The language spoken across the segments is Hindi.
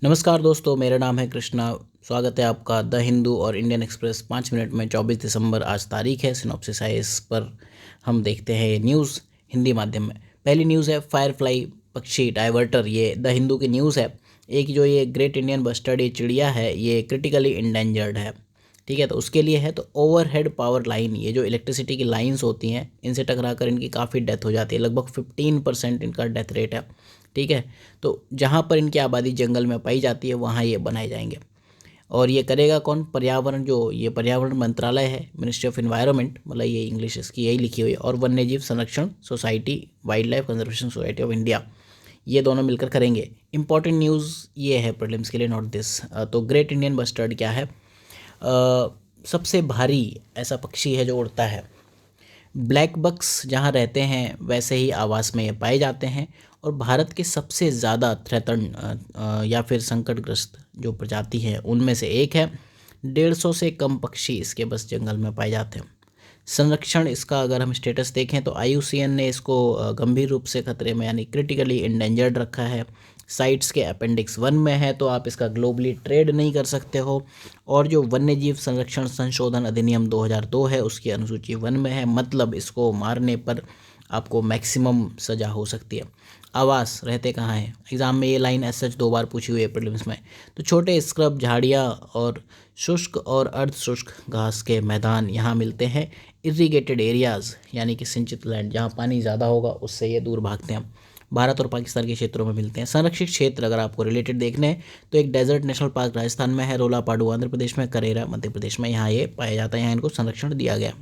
नमस्कार दोस्तों, मेरा नाम है कृष्णा। स्वागत है आपका द हिंदू और इंडियन एक्सप्रेस 5 मिनट में। 24 दिसंबर आज तारीख है। सिनॉप्सिस है इस पर हम देखते हैं ये न्यूज़ हिंदी माध्यम में। पहली न्यूज़ है फायरफ्लाई पक्षी डाइवर्टर। ये द हिंदू की न्यूज़ है। एक जो ये ग्रेट इंडियन बस्टर्ड ये चिड़िया है, ये क्रिटिकली इंडेंजर्ड है। ठीक है, तो उसके लिए है। तो ओवरहेड पावर लाइन, ये जो इलेक्ट्रिसिटी की लाइंस होती हैं, इनसे टकराकर इनकी काफ़ी डेथ हो जाती है। लगभग 15% इनका डेथ रेट है। ठीक है, तो जहाँ पर इनकी आबादी जंगल में पाई जाती है वहाँ ये बनाए जाएंगे। और ये करेगा कौन? पर्यावरण, जो ये पर्यावरण मंत्रालय है, मिनिस्ट्री ऑफ एनवायरनमेंट, मतलब ये इंग्लिश इसकी यही लिखी हुई है, और वन्यजीव संरक्षण society, wild life conservation society of India, ये दोनों मिलकर करेंगे। इंपॉर्टेंट न्यूज़ ये है प्रीलिम्स के लिए, नोट दिस। तो ग्रेट इंडियन बस्टर्ड क्या है? सबसे भारी ऐसा पक्षी है जो उड़ता है। ब्लैक बक्स जहाँ रहते हैं वैसे ही आवास में ये पाए जाते हैं। और भारत के सबसे ज़्यादा थ्रेटन या फिर संकटग्रस्त जो प्रजाति है उनमें से एक है। 150 से कम पक्षी इसके बस जंगल में पाए जाते हैं। संरक्षण इसका अगर हम स्टेटस देखें तो IUCN ने इसको गंभीर रूप से खतरे में यानी क्रिटिकली इंडेंजर्ड रखा है। साइट्स के अपेंडिक्स 1 में है, तो आप इसका ग्लोबली ट्रेड नहीं कर सकते हो। और जो वन्यजीव संरक्षण संशोधन अधिनियम 2002 है उसकी अनुसूची 1 में है, मतलब इसको मारने पर आपको मैक्सिमम सज़ा हो सकती है। आवास रहते कहाँ हैं? एग्ज़ाम में ये लाइन सच 2 बार पूछी हुई है प्रीलिम्स में। तो छोटे स्क्रब, झाड़ियाँ और शुष्क और अर्ध शुष्क घास के मैदान यहाँ मिलते हैं। इरिगेटेड एरियाज़ यानी कि सिंचित लैंड, जहाँ पानी ज़्यादा होगा उससे ये दूर भागते हैं। भारत और पाकिस्तान के क्षेत्रों में मिलते हैं। संरक्षित क्षेत्र अगर आपको रिलेटेड देखने हैं तो एक डेजर्ट नेशनल पार्क राजस्थान में है, रोलापाडू आंध्र प्रदेश में, करेरा मध्य प्रदेश में, यहाँ ये पाया जाता है। यहाँ इनको संरक्षण दिया गया।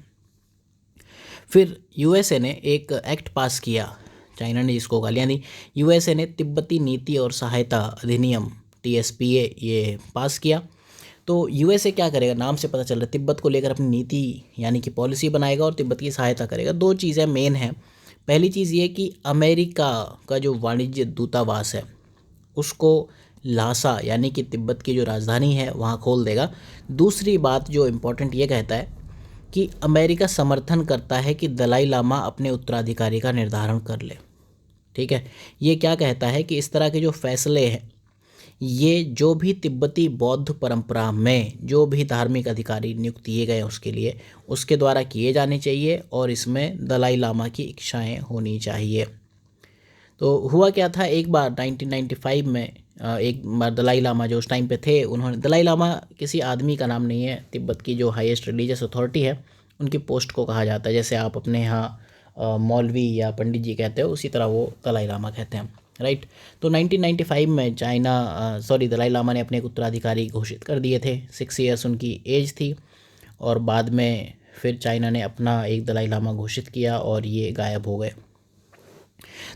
फिर USA ने एक एक्ट पास किया, चाइना ने जिसको गालियाँ दी। USA ने तिब्बती नीति और सहायता अधिनियम TSPA ये पास किया। तो USA क्या करेगा? नाम से पता चल रहा है तिब्बत को लेकर अपनी नीति यानी कि पॉलिसी बनाएगा और तिब्बत की सहायता करेगा। 2 चीज़ें मेन हैं। पहली चीज़ ये कि अमेरिका का जो वाणिज्य दूतावास है उसको लासा यानी कि तिब्बत की जो राजधानी है वहाँ खोल देगा। दूसरी बात जो इम्पोर्टेंट ये कहता है कि अमेरिका समर्थन करता है कि दलाई लामा अपने उत्तराधिकारी का निर्धारण कर ले। ठीक है, ये क्या कहता है कि इस तरह के जो फैसले हैं ये जो भी तिब्बती बौद्ध परंपरा में जो भी धार्मिक अधिकारी नियुक्त किए गए उसके लिए उसके द्वारा किए जाने चाहिए और इसमें दलाई लामा की इच्छाएं होनी चाहिए। तो हुआ क्या था, एक बार 1995 में एक बार दलाई लामा जो उस टाइम पे थे, उन्होंने, दलाई लामा किसी आदमी का नाम नहीं है, तिब्बत की जो हाईएस्ट रिलीजियस अथॉरिटी है उनकी पोस्ट को कहा जाता है। जैसे आप अपने यहाँ मौलवी या पंडित जी कहते हो, उसी तरह वो दलाई लामा कहते हैं, राइट। तो 1995 में दलाई लामा ने अपने एक उत्तराधिकारी घोषित कर दिए थे। 6 ईयर्स उनकी एज थी। और बाद में फिर चाइना ने अपना एक दलाई लामा घोषित किया और ये गायब हो गए।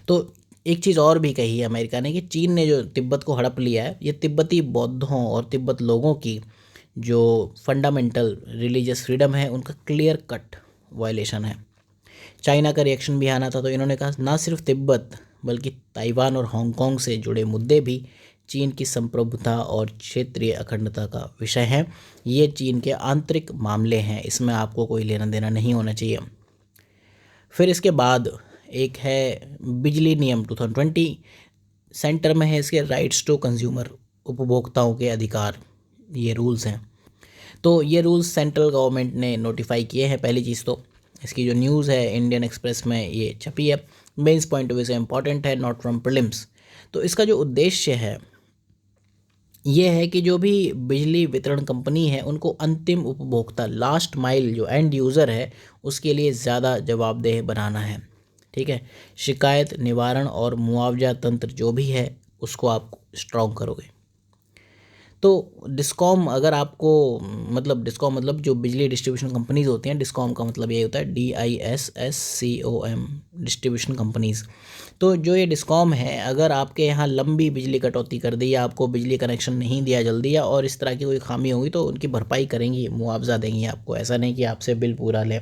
तो एक चीज़ और भी कही है अमेरिका ने कि चीन ने जो तिब्बत को हड़प लिया है, ये तिब्बती बौद्धों और तिब्बत लोगों की जो फंडामेंटल रिलीजियस फ्रीडम है उनका क्लियर कट वायलेशन है। चाइना का रिएक्शन भी आना था, तो इन्होंने कहा ना सिर्फ तिब्बत बल्कि ताइवान और हांगकांग से जुड़े मुद्दे भी चीन की संप्रभुता और क्षेत्रीय अखंडता का विषय हैं। ये चीन के आंतरिक मामले हैं, इसमें आपको कोई लेना देना नहीं होना चाहिए। फिर इसके बाद एक है बिजली नियम 2020, सेंटर में है इसके राइट्स टू कंज्यूमर, उपभोक्ताओं के अधिकार, ये रूल्स हैं। तो ये रूल्स सेंट्रल गवर्नमेंट ने नोटिफाई किए हैं। पहली चीज़ तो इसकी जो न्यूज़ है इंडियन एक्सप्रेस में ये छपी है, मेंस पॉइंट ऑफ व्यू से इंपॉर्टेंट है, नॉट फ्रॉम प्रीलिम्स। तो इसका जो उद्देश्य है ये है कि जो भी बिजली वितरण कंपनी है उनको अंतिम उपभोक्ता, लास्ट माइल जो एंड यूज़र है, उसके लिए ज़्यादा जवाबदेह बनाना है। ठीक है, शिकायत निवारण और मुआवजा तंत्र जो भी है उसको आप स्ट्रॉन्ग करोगे। तो डिस्कॉम, अगर आपको डिस्कॉम मतलब जो बिजली डिस्ट्रीब्यूशन कंपनीज़ होती हैं, डिस्कॉम का मतलब ये होता है DISSCOM, डिस्ट्रीब्यूशन कंपनीज़। तो जो ये डिस्कॉम है, अगर आपके यहाँ लंबी बिजली कटौती कर दी या आपको बिजली कनेक्शन नहीं दिया जल्दी या और इस तरह की कोई खामी होगी तो उनकी भरपाई करेंगी, मुआवजा देंगी आपको। ऐसा नहीं कि आपसे बिल पूरा लें।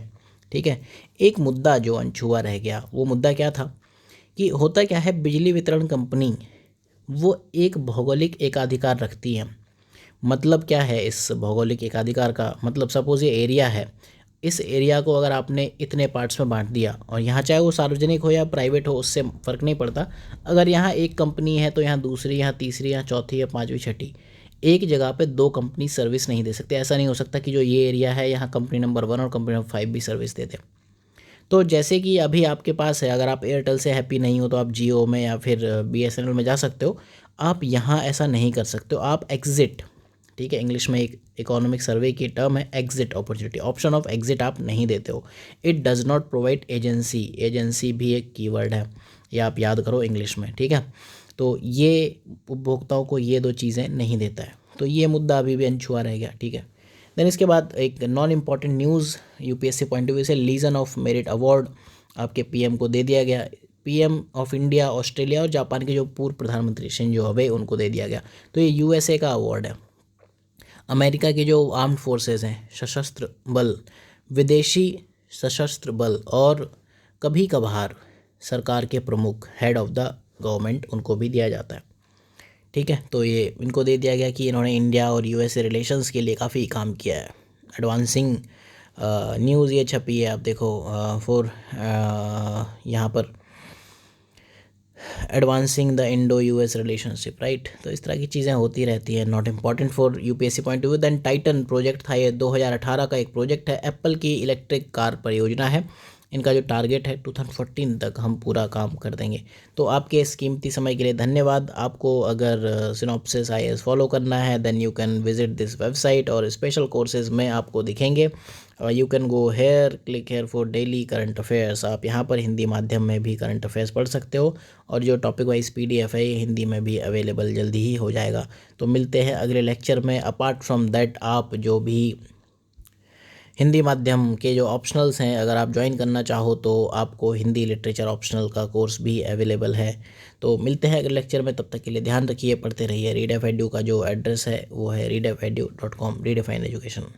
ठीक है, एक मुद्दा जो अनछुआ रह गया, वो मुद्दा क्या था कि होता क्या है, बिजली वितरण कंपनी वो एक भौगोलिक एकाधिकार रखती है। मतलब क्या है इस भौगोलिक एकाधिकार का मतलब? सपोज़ ये एरिया है इस एरिया को अगर आपने इतने पार्ट्स में बांट दिया, और यहाँ चाहे वो सार्वजनिक हो या प्राइवेट हो उससे फ़र्क नहीं पड़ता, अगर यहाँ एक कंपनी है तो यहाँ दूसरी, यहाँ तीसरी, यहाँ चौथी या पाँचवीं छठी, एक जगह पे दो कंपनी सर्विस नहीं दे सकते। ऐसा नहीं हो सकता कि जो ये एरिया है यहाँ कंपनी नंबर 1 और कंपनी नंबर 5 भी सर्विस दे दे। तो जैसे कि अभी आपके पास है, अगर आप एयरटेल से हैप्पी नहीं हो तो आप जियो में या फिर BSNL में जा सकते हो, आप यहाँ ऐसा नहीं कर सकते हो। आप एग्ज़िट, ठीक है, इंग्लिश में एक इकोनॉमिक सर्वे की टर्म है exit opportunity, option of exit आप नहीं देते हो। It does not provide agency, agency भी एक कीवर्ड है, ये आप याद करो इंग्लिश में, ठीक है। तो ये उपभोक्ताओं को ये दो चीज़ें नहीं देता है, तो ये मुद्दा अभी भी अनछुआ रह गया, ठीक है। देन इसके बाद एक non important news UPSC point of view से, लीजन ऑफ मेरिट अवार्ड आपके पीएम को दे दिया गया। पीएम ऑफ इंडिया, ऑस्ट्रेलिया और जापान के जो पूर्व प्रधानमंत्री शिंजो अबे, उनको दे दिया गया। तो ये यूएसए का अवार्ड है। अमेरिका के जो आर्म्ड फोर्सेस हैं, सशस्त्र बल, विदेशी सशस्त्र बल और कभी कभार सरकार के प्रमुख, हेड ऑफ द गवर्नमेंट, उनको भी दिया जाता है, ठीक है। तो ये इनको दे दिया गया कि इन्होंने इंडिया और यूएसए रिलेशंस के लिए काफ़ी काम किया है। एडवांसिंग न्यूज़ ये छपी है, आप देखो फॉर यहाँ पर advancing the Indo US relationship, right. तो इस तरह की चीज़ें होती रहती हैं, not important for UPSC point of व्यू। दैन टाइटन प्रोजेक्ट था, ये 2018 का एक प्रोजेक्ट है, एप्पल की इलेक्ट्रिक कार परियोजना है। इनका जो टारगेट है 2014 तक हम पूरा काम कर देंगे। तो आपके इस कीमती समय के लिए धन्यवाद। आपको अगर सिनॉप्सिस IAS फॉलो करना है then you can visit this website, और स्पेशल कोर्सेज में आपको दिखेंगे। You can go here, click here for daily current affairs. आप यहाँ पर हिंदी माध्यम में भी करंट अफेयर्स पढ़ सकते हो, और जो टॉपिक वाइज PDF है ये हिंदी में भी अवेलेबल जल्दी ही हो जाएगा। तो मिलते हैं अगले लेक्चर में। अपार्ट फ्रॉम दैट, आप जो भी हिंदी माध्यम के जो ऑप्शनल्स हैं, अगर आप ज्वाइन करना चाहो तो आपको हिंदी लिटरेचर ऑप्शनल का कोर्स भी अवेलेबल है। तो मिलते हैं अगले लेक्चर में, तब तक के लिए ध्यान रखिए, पढ़ते रहिए। रीड एफ एडू का जो एड्रेस है वो है readefaedu.com, रीड एफ एजुकेशन।